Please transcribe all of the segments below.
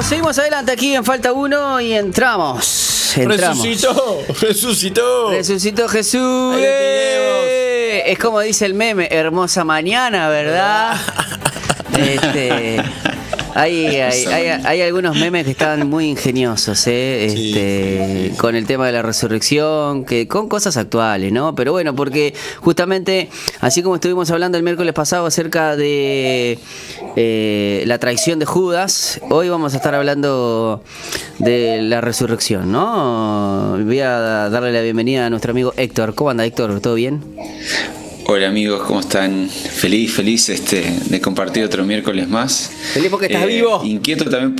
Seguimos adelante aquí en Falta Uno y entramos. Resucitó Jesús. Es como dice el meme, hermosa mañana, ¿verdad? Hay algunos memes que estaban muy ingeniosos, con el tema de la resurrección, con cosas actuales, ¿no? Pero bueno, porque justamente, así como estuvimos hablando el miércoles pasado acerca de la traición de Judas, hoy vamos a estar hablando de la resurrección, ¿no? Voy a darle la bienvenida a nuestro amigo Héctor. ¿Cómo anda, Héctor? ¿Todo bien? Hola amigos, ¿cómo están? Feliz de compartir otro miércoles más. Feliz porque estás vivo. Inquieto también.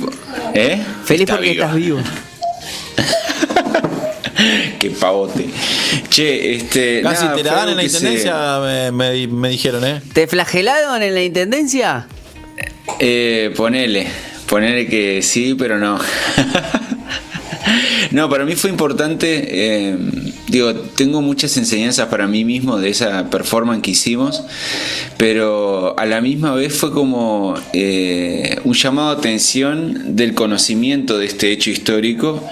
Feliz porque estás vivo. Qué pavote. Che, casi te la dan en la intendencia, me dijeron, ¿Te flagelaron en la intendencia? Ponele que sí, pero no. No, para mí fue importante, tengo muchas enseñanzas para mí mismo de esa performance que hicimos, pero a la misma vez fue como un llamado a atención del conocimiento de este hecho histórico,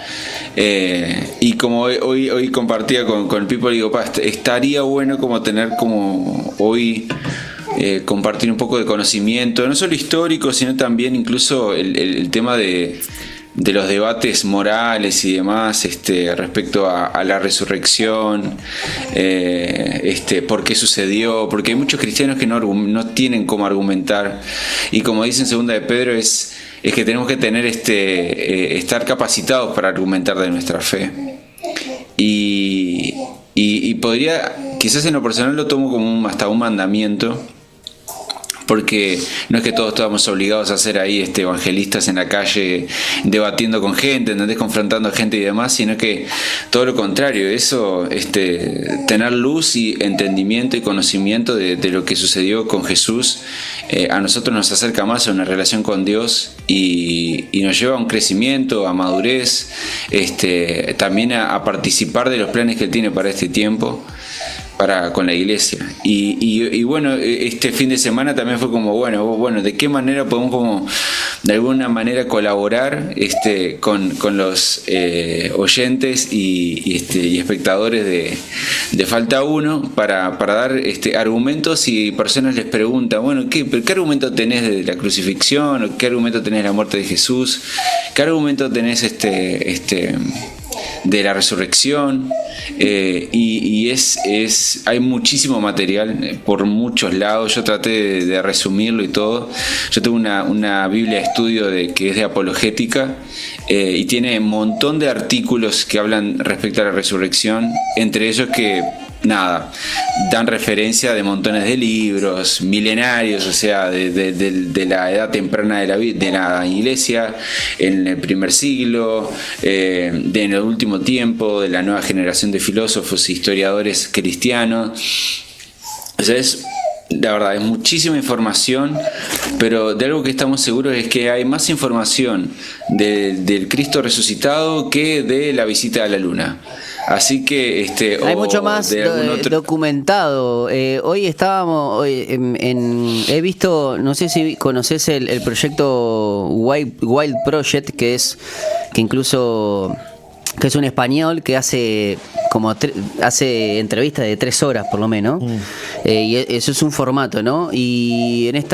y como hoy compartía con el people, digo, estaría bueno como tener como hoy compartir un poco de conocimiento, no solo histórico, sino también incluso el tema de los debates morales y demás respecto a la resurrección, por qué sucedió, porque hay muchos cristianos que no tienen cómo argumentar, y como dice en segunda de Pedro es que tenemos que tener estar capacitados para argumentar de nuestra fe, y podría, quizás en lo personal lo tomo como hasta un mandamiento, porque no es que todos estamos obligados a ser ahí evangelistas en la calle debatiendo con gente, ¿entendés? Confrontando a gente y demás, sino que todo lo contrario, eso, tener luz y entendimiento y conocimiento de lo que sucedió con Jesús, a nosotros nos acerca más a una relación con Dios y nos lleva a un crecimiento, a madurez, también a participar de los planes que Él tiene para este tiempo, con la iglesia. Y bueno, este fin de semana también fue como bueno, de qué manera podemos como de alguna manera colaborar con los oyentes y espectadores de Falta Uno para dar argumentos, y personas les preguntan, bueno, ¿qué argumento tenés de la crucifixión? ¿O qué argumento tenés de la muerte de Jesús? ¿Qué argumento tenés de la resurrección? Hay muchísimo material por muchos lados. Yo traté de resumirlo y todo. Yo tengo una Biblia de estudio que es de apologética, y tiene un montón de artículos que hablan respecto a la resurrección, entre ellos que dan referencia de montones de libros milenarios, o sea, de la edad temprana de la iglesia, en el primer siglo, en el último tiempo, de la nueva generación de filósofos e historiadores cristianos. O sea, la verdad, es muchísima información, pero de algo que estamos seguros es que hay más información del Cristo resucitado que de la visita a la luna. Así que hay mucho más documentado. Hoy estábamos he visto, no sé si conoces el proyecto Wild Project, que es un español que hace entrevistas de 3 horas por lo menos, y eso es un formato, ¿no? Y en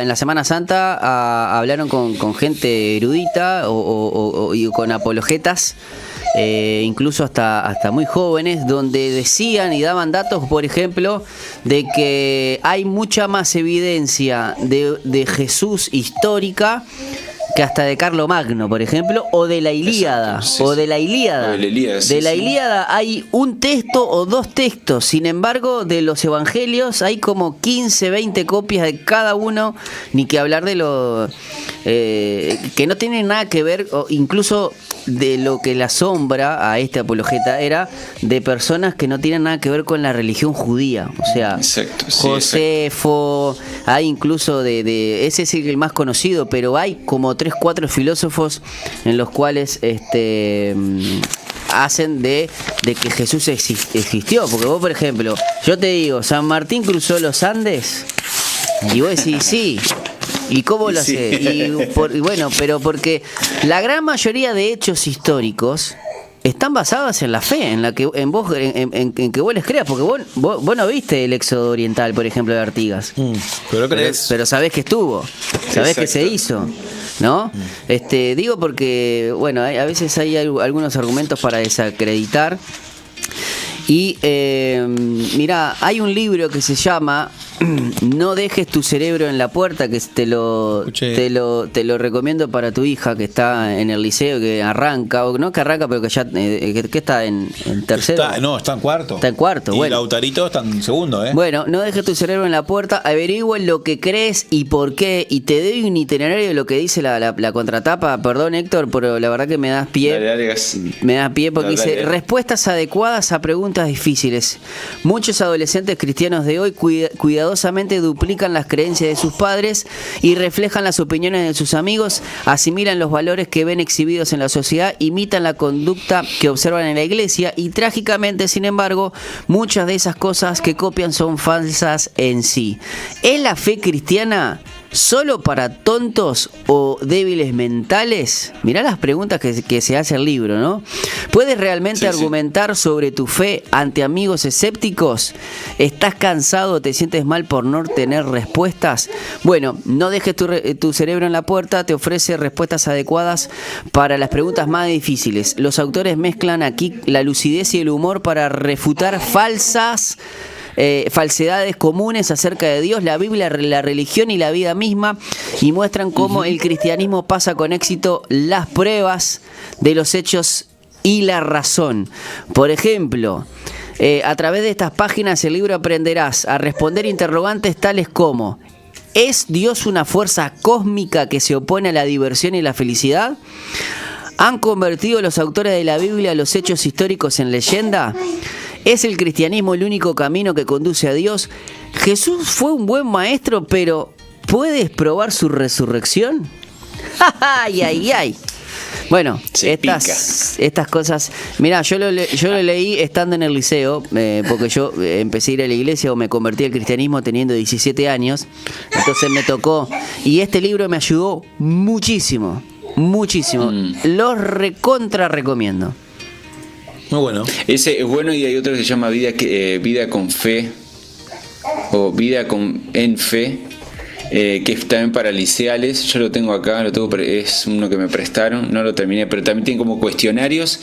la Semana Santa hablaron con gente erudita y con apologetas, incluso hasta muy jóvenes, donde decían y daban datos, por ejemplo, de que hay mucha más evidencia de Jesús histórica que hasta de Carlomagno, por ejemplo, o de la Ilíada. Exacto, sí, de la Ilíada. De la Ilíada hay un texto o 2 textos. Sin embargo, de los evangelios hay como 15, 20 copias de cada uno, ni que hablar de lo que no tienen nada que ver, o incluso de lo que le asombra a este apologeta era de personas que no tienen nada que ver con la religión judía. O sea, exacto, sí, Josefo, hay incluso ese es el más conocido, pero hay como 3-4 filósofos en los cuales hacen de que Jesús existió. Porque vos, por ejemplo, yo te digo, San Martín cruzó los Andes, y vos decís, sí, ¿Y cómo lo Sí. hace? Y bueno, pero porque la gran mayoría de hechos históricos están basadas en la fe, en la que en vos, en que vos les creas, porque vos no viste el éxodo oriental, por ejemplo, de Artigas. Pero crees. Pero sabés que estuvo, sabés que se Exacto. hizo, ¿no? Digo porque, bueno, a veces hay algunos argumentos para desacreditar. Y mirá, hay un libro que se llama No dejes tu cerebro en la puerta, que te lo recomiendo para tu hija que está en el liceo, que arranca, o no que arranca, pero que ya que está en tercero. Está en cuarto. Está en cuarto, y bueno. Lautarito está en segundo, ¿eh? Bueno, no dejes tu cerebro en la puerta, averigua lo que crees y por qué, y te doy un itinerario de lo que dice la contratapa. Perdón, Héctor, pero la verdad que me das pie. Dale, gas. Me da pie porque Dale, dice dale. respuestas adecuadas a preguntas difíciles. Muchos adolescentes cristianos de hoy cuidadosamente duplican las creencias de sus padres y reflejan las opiniones de sus amigos, asimilan los valores que ven exhibidos en la sociedad, imitan la conducta que observan en la iglesia y trágicamente, sin embargo, muchas de esas cosas que copian son falsas en sí. ¿Es la fe cristiana solo para tontos o débiles mentales? Mirá las preguntas que se hace el libro, ¿no? ¿Puedes realmente Sí, sí. argumentar sobre tu fe ante amigos escépticos? ¿Estás cansado o te sientes mal por no tener respuestas? Bueno, no dejes tu cerebro en la puerta, te ofrece respuestas adecuadas para las preguntas más difíciles. Los autores mezclan aquí la lucidez y el humor para refutar falsedades comunes acerca de Dios, la Biblia, la religión y la vida misma, y muestran cómo el cristianismo pasa con éxito las pruebas de los hechos y la razón. Por ejemplo, a través de estas páginas el libro aprenderás a responder interrogantes tales como: ¿es Dios una fuerza cósmica que se opone a la diversión y la felicidad? ¿Han convertido los autores de la Biblia los hechos históricos en leyenda? ¿Es el cristianismo el único camino que conduce a Dios? ¿Jesús fue un buen maestro, pero ¿puedes probar su resurrección? ¡Ay, ay, ay! Bueno, estas cosas. Mirá, yo lo leí estando en el liceo, porque yo empecé a ir a la iglesia o me convertí al cristianismo teniendo 17 años. Entonces me tocó. Y este libro me ayudó muchísimo. Muchísimo. Los recontra recomiendo. Muy bueno. Ese es bueno, y hay otro que se llama Vida con Fe o en Fe, que es también para liceales. Yo lo tengo acá, es uno que me prestaron, no lo terminé, pero también tiene como cuestionarios,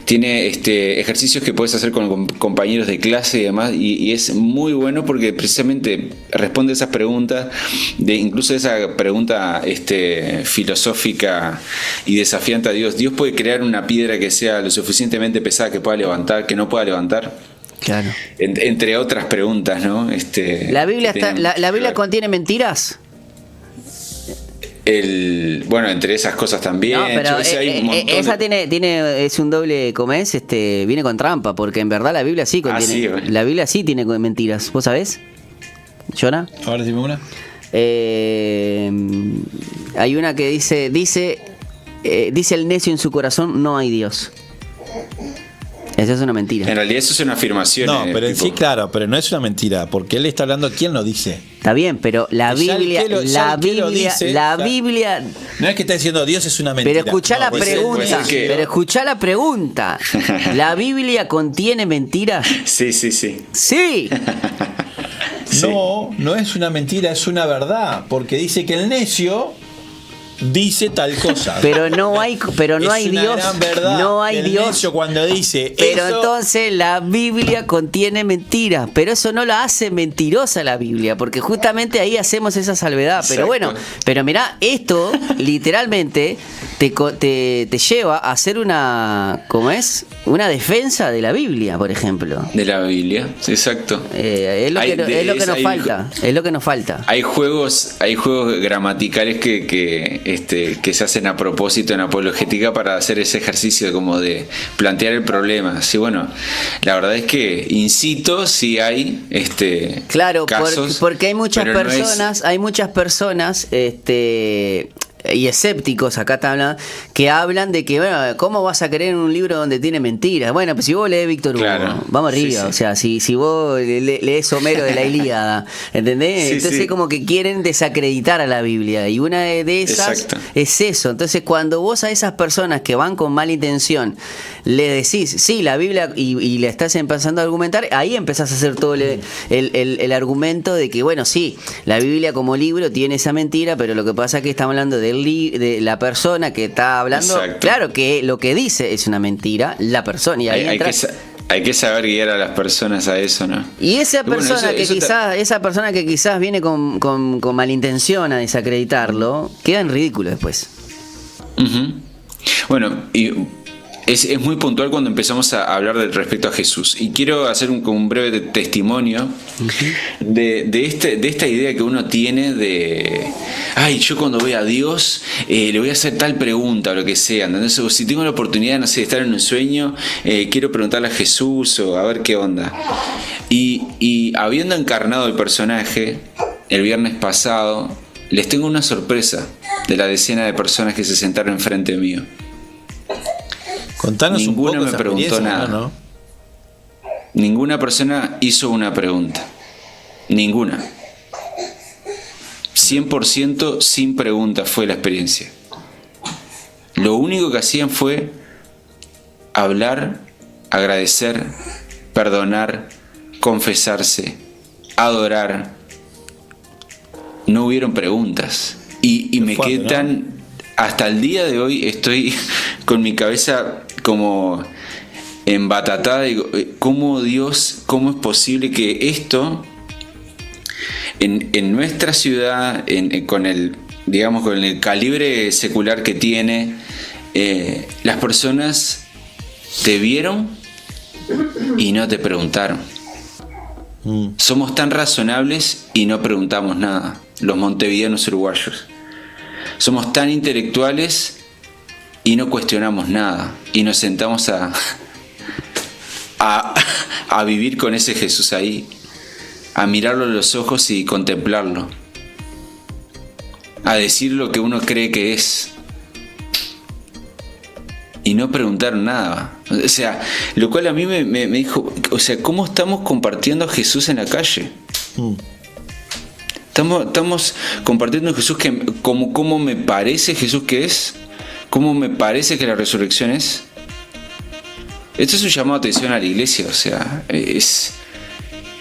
tiene ejercicios que puedes hacer con compañeros de clase y demás, y es muy bueno porque precisamente responde esas preguntas, incluso esa pregunta filosófica y desafiante a Dios. ¿Dios puede crear una piedra que sea lo suficientemente pesada que no pueda levantar? Claro. Entre otras preguntas, ¿no? ¿La Biblia contiene mentiras? Bueno, entre esas cosas también. No, pero hay un montón esa es un doble, ¿cómo es? Viene con trampa, porque en verdad la Biblia sí contiene. sí, bueno. La Biblia sí tiene mentiras. ¿Vos sabés, Jonah? Ahora dime una. Hay una que dice el necio en su corazón, no hay Dios. Esa es una mentira. En realidad eso es una afirmación. No, pero en sí, claro, pero no es una mentira, porque él está hablando, ¿quién lo dice? Está bien, pero la Ya el Biblia, que lo dice, la o sea, Biblia. No es que está diciendo Dios es una mentira. Pero escuchá la puede ser pregunta. que- Pero escuchá la pregunta. ¿La Biblia contiene mentiras? Sí. Sí. Sí. No es una mentira, es una verdad, porque dice que el necio dice tal cosa. Pero no hay Dios. Gran verdad. No hay el Dios. necio cuando dice Pero eso, entonces la Biblia contiene mentiras, pero eso no la hace mentirosa la Biblia, porque justamente ahí hacemos esa salvedad. Pero Exacto. bueno, pero mirá, esto literalmente te lleva a hacer una, ¿cómo es? Una defensa de la Biblia, por ejemplo. De la Biblia, sí, exacto. Es lo que nos falta. Es lo que nos falta. Hay juegos gramaticales que se hacen a propósito en apologética para hacer ese ejercicio como de plantear el problema. Sí, bueno, la verdad es que incito si hay Claro, casos, porque hay muchas pero no es- personas, y escépticos, acá te hablan, que hablan de que, bueno, ¿cómo vas a creer en un libro donde tiene mentiras? Bueno, pues si vos lees Víctor Hugo, Claro. vamos arriba, Sí. o sea, si vos lees Homero de la Ilíada, ¿entendés? Sí, Entonces sí. como que quieren desacreditar a la Biblia, y una de esas Exacto. es eso. Entonces cuando vos a esas personas que van con mala intención le decís, sí, la Biblia, y le estás empezando a argumentar, ahí empezás a hacer todo el argumento de que, bueno, sí, la Biblia como libro tiene esa mentira, pero lo que pasa es que estamos hablando de la persona que está hablando. Exacto. Claro que lo que dice es una mentira, la persona, y ahí Hay que, entras. hay que saber guiar a las personas a eso, ¿no? Y esa Bueno, persona eso esa persona que quizás viene con malintención a desacreditarlo, queda en ridículo después. Ujú. Bueno, y es muy puntual cuando empezamos a hablar respecto a Jesús. Y quiero hacer un breve testimonio de esta idea que uno tiene de, ay, yo cuando vea a Dios le voy a hacer tal pregunta o lo que sea. ¿Entendés? O si tengo la oportunidad, no sé, de estar en un sueño, quiero preguntarle a Jesús o a ver qué onda. Y habiendo encarnado el personaje el viernes pasado, les tengo una sorpresa de la decena de personas que se sentaron enfrente mío. Contanos Ninguna un poco me esa preguntó experiencia, nada. ¿no? Ninguna persona hizo una pregunta. Ninguna. 100% sin pregunta fue la experiencia. Lo único que hacían fue hablar, agradecer, perdonar, confesarse, adorar. No hubieron preguntas. Y me fuerte, quedé ¿no? tan... Hasta el día de hoy estoy con mi cabeza como embatatada. Digo, ¿cómo Dios, cómo es posible que esto en nuestra ciudad, con el, digamos, con el calibre secular que tiene, las personas te vieron y no te preguntaron? Somos tan razonables y no preguntamos nada, los montevideanos uruguayos. Somos tan intelectuales y no cuestionamos nada. Y nos sentamos a vivir con ese Jesús ahí, a mirarlo a los ojos y contemplarlo, a decir lo que uno cree que es. Y no preguntaron nada. O sea, lo cual a mí me dijo, o sea, ¿cómo estamos compartiendo a Jesús en la calle? Estamos compartiendo a Jesús que como me parece Jesús que es, cómo me parece que la resurrección es. Esto es un llamado de atención a la iglesia, o sea,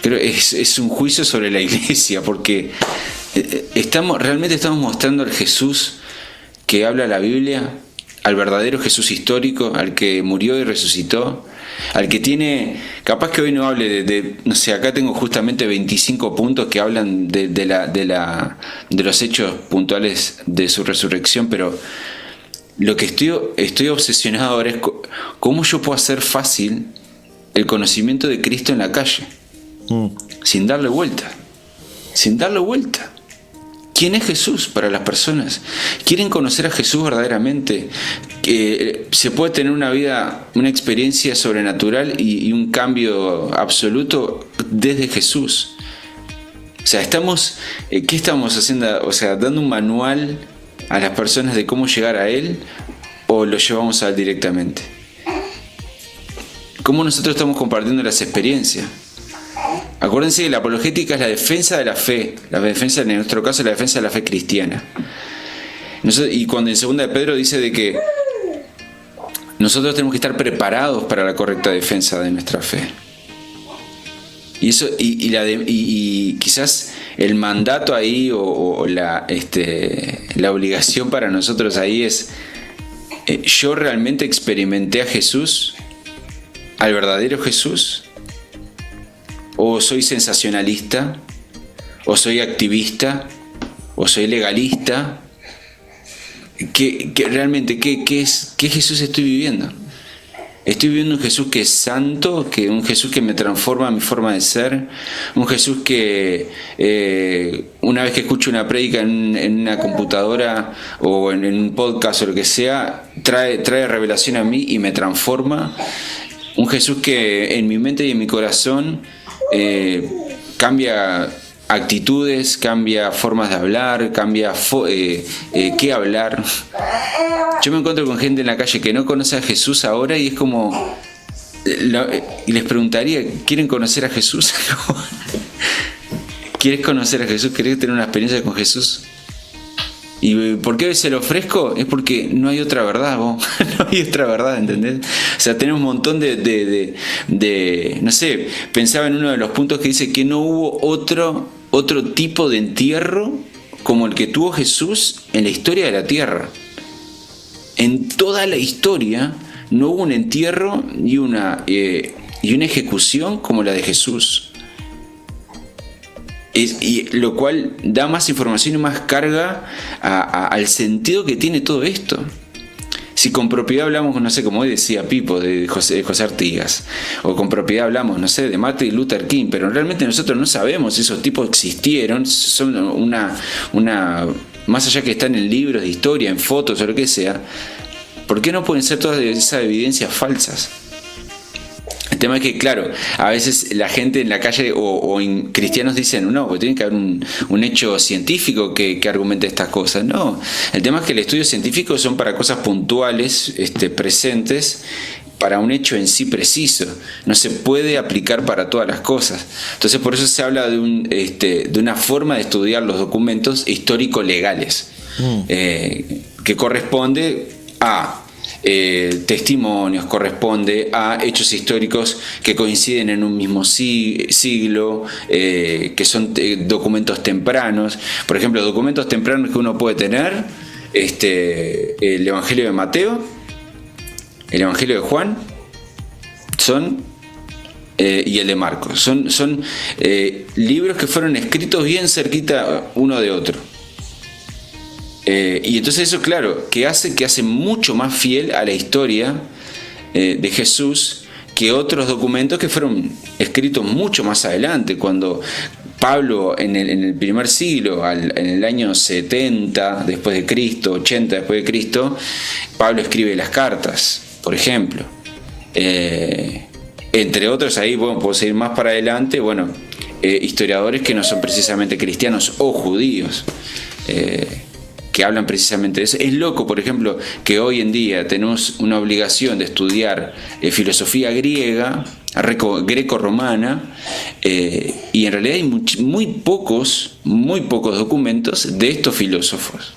creo es un juicio sobre la iglesia, porque realmente estamos mostrando al Jesús que habla la Biblia, al verdadero Jesús histórico, al que murió y resucitó, al que tiene, capaz que hoy no hable no sé, acá tengo justamente 25 puntos que hablan de los hechos puntuales de su resurrección, pero lo que estoy obsesionado ahora es cómo yo puedo hacer fácil el conocimiento de Cristo en la calle, sin darle vuelta. ¿Quién es Jesús para las personas? ¿Quieren conocer a Jesús verdaderamente? ¿Se puede tener una vida, una experiencia sobrenatural y un cambio absoluto desde Jesús? O sea, ¿qué estamos haciendo? O sea, ¿dando un manual a las personas de cómo llegar a Él o lo llevamos a Él directamente? ¿Cómo nosotros estamos compartiendo las experiencias? Acuérdense que la apologética es la defensa de la fe, en nuestro caso la defensa de la fe cristiana. Y cuando en 2 de Pedro dice de que nosotros tenemos que estar preparados para la correcta defensa de nuestra fe. Y eso y quizás el mandato ahí o la obligación para nosotros ahí es, yo realmente experimenté a Jesús, al verdadero Jesús, o soy sensacionalista, o soy activista, o soy legalista. ¿Qué realmente qué Jesús estoy viviendo? Estoy viviendo un Jesús que es santo, un Jesús que me transforma mi forma de ser, un Jesús que una vez que escucho una prédica en una computadora o en un podcast o lo que sea, trae revelación a mí y me transforma. Un Jesús que en mi mente y en mi corazón cambia actitudes, cambia formas de hablar, cambia qué hablar. Yo me encuentro con gente en la calle que no conoce a Jesús ahora y es como... y les preguntaría, ¿quieren conocer a Jesús? ¿Quieres conocer a Jesús? ¿Querés tener una experiencia con Jesús? ¿Y por qué se lo ofrezco? Es porque no hay otra verdad, vos. No hay otra verdad, ¿entendés? O sea, tenemos un montón de no sé, pensaba en uno de los puntos que dice que no hubo otro tipo de entierro como el que tuvo Jesús en la historia de la tierra. En toda la historia no hubo un entierro y una ejecución como la de Jesús. Y lo cual da más información y más carga al sentido que tiene todo esto. Si con propiedad hablamos, no sé, como hoy decía Pipo de José Artigas, o con propiedad hablamos, no sé, de Martin Luther King, pero realmente nosotros no sabemos si esos tipos existieron, son una más allá que están en libros de historia, en fotos o lo que sea, ¿por qué no pueden ser todas esas evidencias falsas? El tema es que, claro, a veces la gente en la calle o cristianos dicen, no, pues tiene que haber un hecho científico que argumente estas cosas. No, el tema es que el estudio científico son para cosas puntuales, presentes, para un hecho en sí preciso. No se puede aplicar para todas las cosas. Entonces, por eso se habla de una forma de estudiar los documentos histórico-legales, que corresponde a testimonios, corresponde a hechos históricos que coinciden en un mismo siglo, que son documentos tempranos. Por ejemplo, documentos tempranos que uno puede tener, el Evangelio de Mateo, el Evangelio de Juan, y el de Marcos. Son libros que fueron escritos bien cerquita uno de otro. Y entonces eso, claro, que hace mucho más fiel a la historia de Jesús que otros documentos que fueron escritos mucho más adelante, cuando Pablo en el primer siglo, en el año 70 después de Cristo, 80 después de Cristo, Pablo escribe las cartas, por ejemplo. Entre otros, ahí puedo seguir más para adelante, historiadores que no son precisamente cristianos o judíos, que hablan precisamente de eso. Es loco, por ejemplo, que hoy en día tenemos una obligación de estudiar filosofía griega, greco-romana, y en realidad hay muy pocos documentos de estos filósofos.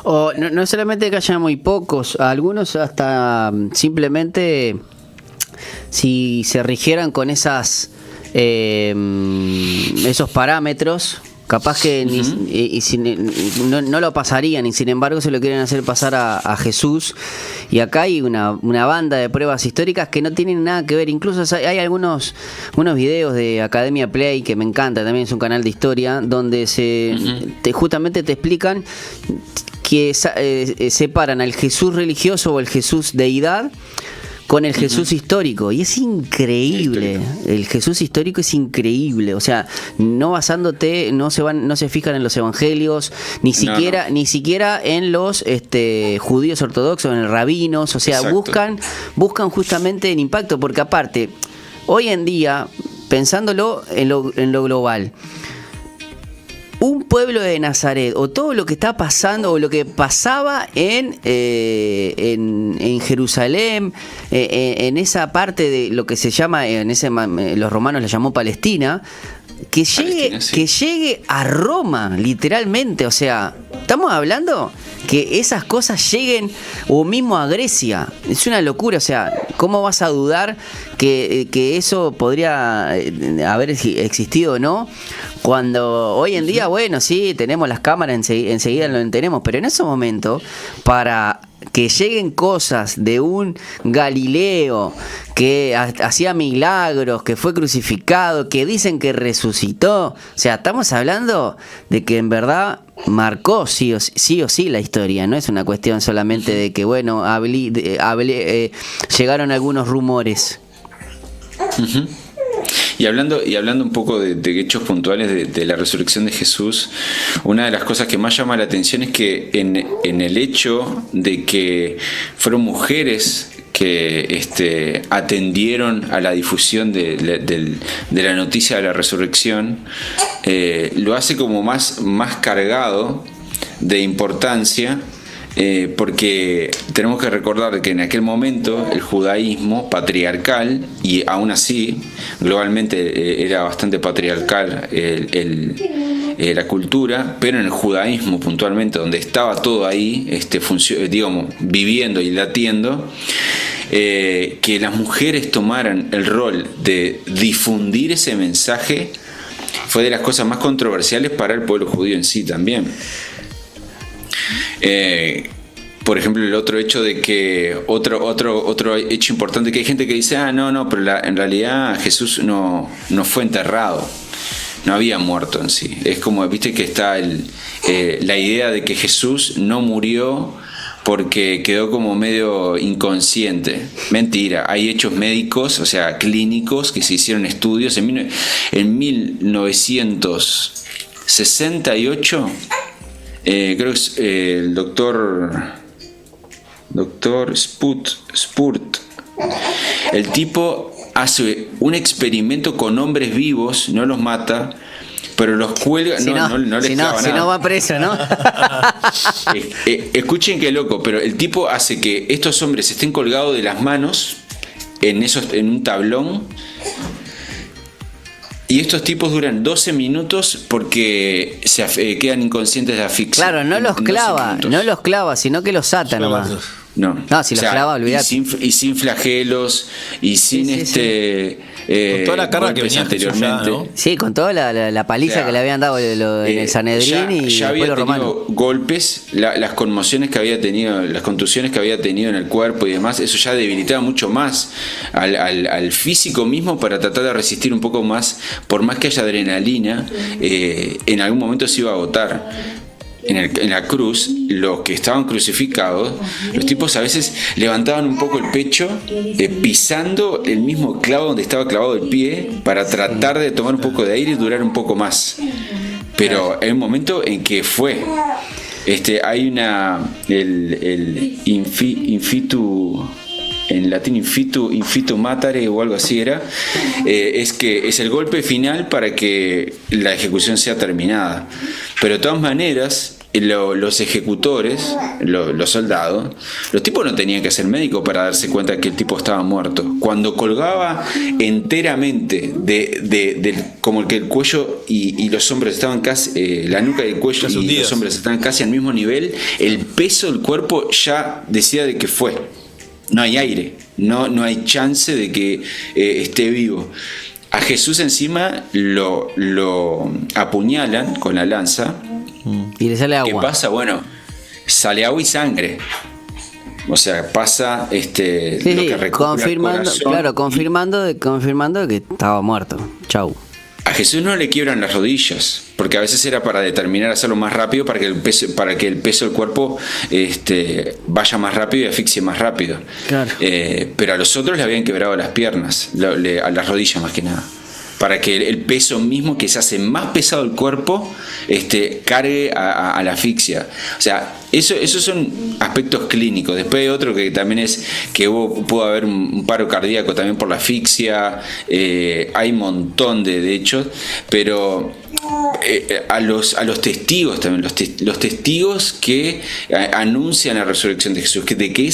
O no solamente que haya muy pocos, algunos hasta simplemente si se rigieran con esos parámetros, capaz que no lo pasarían, y sin embargo se lo quieren hacer pasar a Jesús. Y acá hay una banda de pruebas históricas que no tienen nada que ver. Incluso hay unos videos de Academia Play que me encanta, también es un canal de historia, donde justamente te explican que separan al Jesús religioso o el Jesús deidad con el Jesús histórico, y es increíble. El Jesús histórico es increíble, o sea, no se fijan en los evangelios, ni siquiera en los judíos ortodoxos, en los rabinos, o sea, buscan justamente el impacto, porque aparte, hoy en día, pensándolo en lo global, un pueblo de Nazaret, o todo lo que está pasando, o lo que pasaba en Jerusalén, en esa parte de lo que se llama, los romanos le llamó Palestina, que llegue a Roma, literalmente. O sea, estamos hablando que esas cosas lleguen, o mismo a Grecia. Es una locura. O sea, ¿cómo vas a dudar que eso podría haber existido o no? Cuando hoy en día, sí, tenemos las cámaras, enseguida lo tenemos, pero en ese momento, para que lleguen cosas de un Galileo que hacía milagros, que fue crucificado, que dicen que resucitó, o sea, estamos hablando de que en verdad marcó sí o sí la historia. No es una cuestión solamente de que, llegaron algunos rumores. Y hablando un poco de hechos puntuales de la resurrección de Jesús, una de las cosas que más llama la atención es que en el hecho de que fueron mujeres atendieron a la difusión de la noticia de la resurrección, lo hace como más cargado de importancia, porque tenemos que recordar que en aquel momento el judaísmo patriarcal, y aún así globalmente era bastante patriarcal la cultura, pero en el judaísmo puntualmente, donde estaba todo ahí viviendo y latiendo, que las mujeres tomaran el rol de difundir ese mensaje fue de las cosas más controversiales para el pueblo judío en sí también. Por ejemplo, el otro hecho de que otro hecho importante, que hay gente que dice, pero en realidad Jesús no fue enterrado, no había muerto en sí. Es como, viste que está la idea de que Jesús no murió porque quedó como medio inconsciente. Mentira, hay hechos médicos, o sea, clínicos, que se hicieron estudios en 1968. Creo que es el doctor Spurt. El tipo hace un experimento con hombres vivos, no los mata, pero los cuelga, no les clava nada. Si no va preso, ¿no? Escuchen qué loco, pero el tipo hace que estos hombres estén colgados de las manos en un tablón, y estos tipos duran 12 minutos porque quedan inconscientes de asfixia. Claro, no los clava, sino que los ata nomás. No, si los clava, olvidate. Y sin flagelos, y sin con toda la carga que venía anteriormente. ¿No? Sí, con toda la paliza que le habían dado en el Sanedrín ya había tenido golpes, las conmociones que había tenido, las contusiones que había tenido en el cuerpo y demás, eso ya debilitaba mucho más al físico mismo para tratar de resistir un poco más, por más que haya adrenalina, en algún momento se iba a agotar. En la cruz, los que estaban crucificados, los tipos a veces levantaban un poco el pecho, pisando el mismo clavo donde estaba clavado el pie, para tratar de tomar un poco de aire y durar un poco más. Pero hay un momento en que fue. Hay el infitu, en latín infitu matare o algo así era, es que es el golpe final para que la ejecución sea terminada. Pero de todas maneras, los ejecutores, los soldados, los tipos no tenían que ser médicos para darse cuenta que el tipo estaba muerto. Cuando colgaba enteramente como que el cuello y los hombros estaban casi, la nuca y el cuello y los hombros estaban casi al mismo nivel, el peso del cuerpo ya decía de que fue. No hay aire, no hay chance de que esté vivo. A Jesús encima lo apuñalan con la lanza. Y le sale agua. ¿Qué pasa? Bueno, sale agua y sangre. O sea, pasa lo que recupera confirmando que estaba muerto. Chau. A Jesús no le quiebran las rodillas, porque a veces era para determinar hacerlo más rápido, para que el peso del cuerpo vaya más rápido y asfixie más rápido. Claro. Pero a los otros le habían quebrado las piernas, a las rodillas más que nada, para que el peso mismo, que se hace más pesado el cuerpo, cargue a la asfixia. O sea, esos son aspectos clínicos. Después hay otro que también es que pudo haber un paro cardíaco también por la asfixia. Hay un montón de hechos, pero a los testigos también, los testigos que anuncian la resurrección de Jesús, de que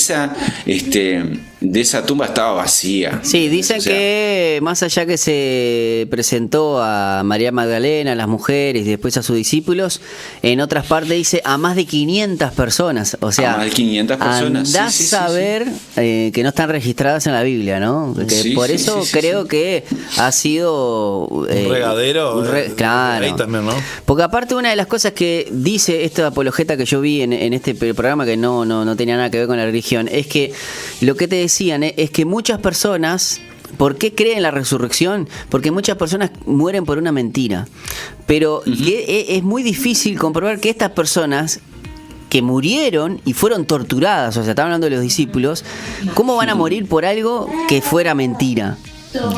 de esa tumba estaba vacía. Sí, dicen que más allá que se presentó a María Magdalena, a las mujeres y después a sus discípulos, en otras partes dice a más de 500 personas. O sea, a más de 500 personas. Andás a saber que no están registradas en la Biblia, ¿no? Por eso creo que ha sido un regadero. Claro. Ahí también, ¿no? Porque aparte, una de las cosas que dice esta apologeta que yo vi en este programa, que no tenía nada que ver con la religión, es que lo que te decían es que muchas personas, ¿por qué creen la resurrección? Porque muchas personas mueren por una mentira. Pero es muy difícil comprobar que estas personas que murieron y fueron torturadas, o sea, estaba hablando de los discípulos, ¿cómo van a morir por algo que fuera mentira?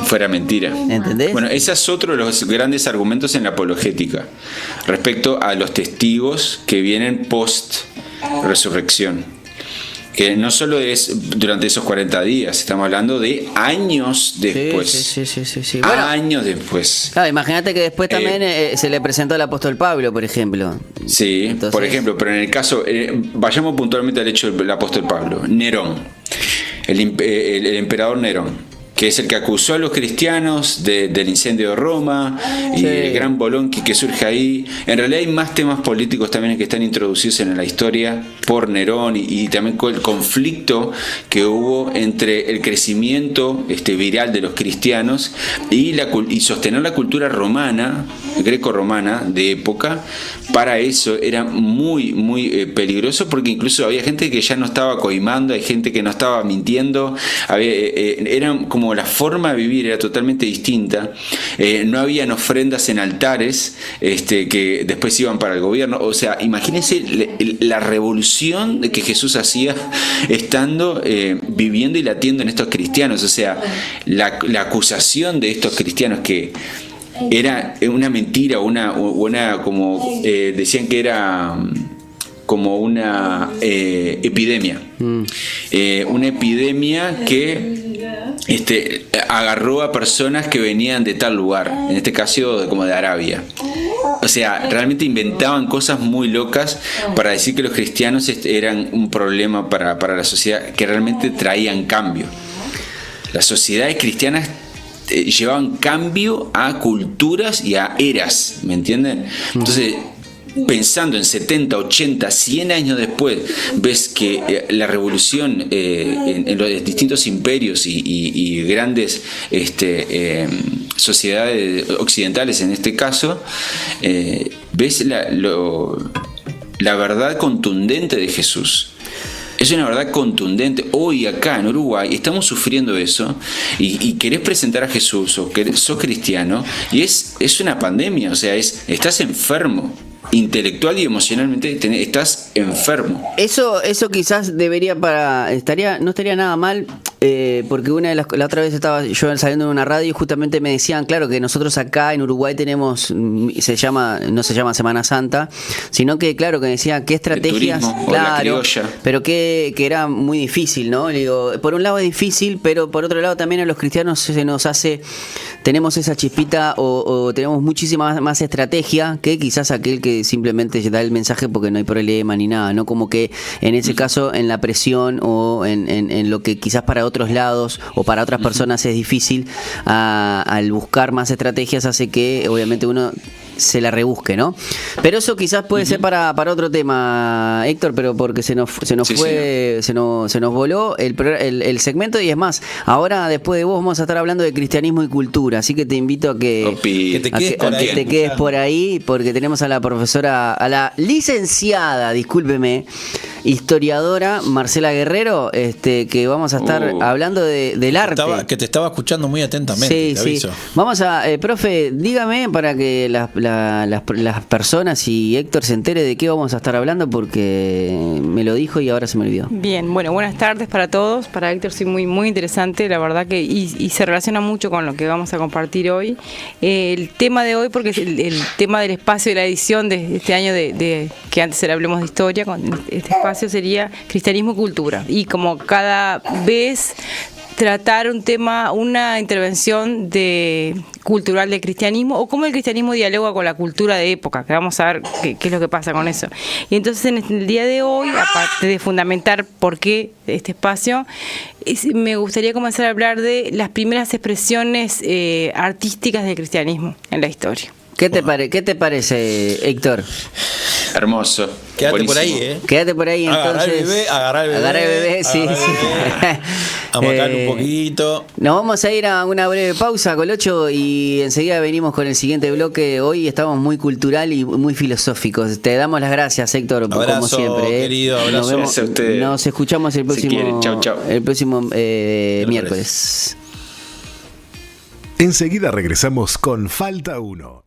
Fuera mentira. ¿Entendés? Bueno, ese es otro de los grandes argumentos en la apologética respecto a los testigos que vienen post resurrección. Que no solo es durante esos 40 días, estamos hablando de años después. Sí. Bueno, Años después. claro, imagínate que después también se le presentó al apóstol Pablo, por ejemplo. Sí, Entonces, por ejemplo, pero en el caso, vayamos puntualmente al hecho del apóstol Pablo. Nerón, el emperador Nerón, que es el que acusó a los cristianos del incendio de Roma y Sí. el gran bolonqui que surge ahí. En realidad hay más temas políticos también que están introducidos en la historia por Nerón y también con el conflicto que hubo entre el crecimiento viral de los cristianos y sostener la cultura romana, greco-romana de época. Para eso era muy, muy peligroso, porque incluso había gente que ya no estaba coimando, hay gente que no estaba mintiendo, eran como la forma de vivir era totalmente distinta, no habían ofrendas en altares que después iban para el gobierno. O sea, imagínense la revolución que Jesús hacía estando viviendo y latiendo en estos cristianos. O sea, la acusación de estos cristianos que era una mentira, una como decían que era como una epidemia, una epidemia que agarró a personas que venían de tal lugar, en este caso como de Arabia. O sea, realmente inventaban cosas muy locas para decir que los cristianos eran un problema para la sociedad, que realmente traían cambio. Las sociedades cristianas llevaban cambio a culturas y a eras, ¿me entienden? Entonces, pensando en 70, 80, 100 años después, ves que la revolución en los distintos imperios y grandes sociedades occidentales en este caso, ves la verdad contundente de Jesús. Es una verdad contundente. Hoy acá en Uruguay estamos sufriendo eso y querés presentar a Jesús o sos cristiano y es una pandemia. O sea, estás enfermo. Intelectual y emocionalmente estás enfermo. Eso quizás no estaría nada mal, porque la otra vez estaba yo saliendo en una radio y justamente me decían, claro, que nosotros acá en Uruguay tenemos, no se llama Semana Santa, sino que claro, que decía qué estrategias, turismo, o la claro, criolla. pero que era muy difícil, ¿no? Le digo, por un lado es difícil, pero por otro lado también a los cristianos tenemos esa chispita o tenemos muchísima más estrategia que quizás aquel que simplemente da el mensaje porque no hay problema ni nada, ¿no? Como que en ese caso, en la presión o en lo que quizás para otros lados o para otras personas es difícil, al buscar más estrategias hace que obviamente uno se la rebusque, ¿no? Pero eso quizás puede ser para otro tema, Héctor, pero porque se nos voló el segmento. Y es más, ahora después de vos vamos a estar hablando de cristianismo y cultura, así que te invito a que te quedes por ahí, porque tenemos a la profesora, a la licenciada, discúlpeme, historiadora Marcela Guerrero, que vamos a estar hablando del arte. Que te estaba escuchando muy atentamente, te aviso. Vamos a, profe, dígame para que las personas y Héctor se entere de qué vamos a estar hablando, porque me lo dijo y ahora se me olvidó. Bien, bueno, buenas tardes para todos. Para Héctor sí, muy, muy interesante, la verdad que y se relaciona mucho con lo que vamos a compartir hoy. El tema de hoy, porque es el tema del espacio de la edición de este año de que antes era Hablemos de Historia, con este espacio sería Cristianismo y Cultura. Y como cada vez tratar un tema, una intervención cultural del cristianismo, o cómo el cristianismo dialoga con la cultura de época, que vamos a ver qué es lo que pasa con eso. Y entonces en el día de hoy, aparte de fundamentar por qué este espacio, me gustaría comenzar a hablar de las primeras expresiones artísticas del cristianismo en la historia. ¿Qué te parece, Héctor? Hermoso. Quédate buenísimo. por ahí, ¿eh? Quédate por ahí, entonces. Agarrar el bebé, sí. Amacar un poquito. Nos vamos a ir a una breve pausa, Colocho, y enseguida venimos con el siguiente bloque. Hoy estamos muy cultural y muy filosóficos. Te damos las gracias, Héctor, Abrazo, como siempre. querido, abrazo. Nos escuchamos el próximo, Chau. el próximo miércoles. Enseguida regresamos con Falta 1.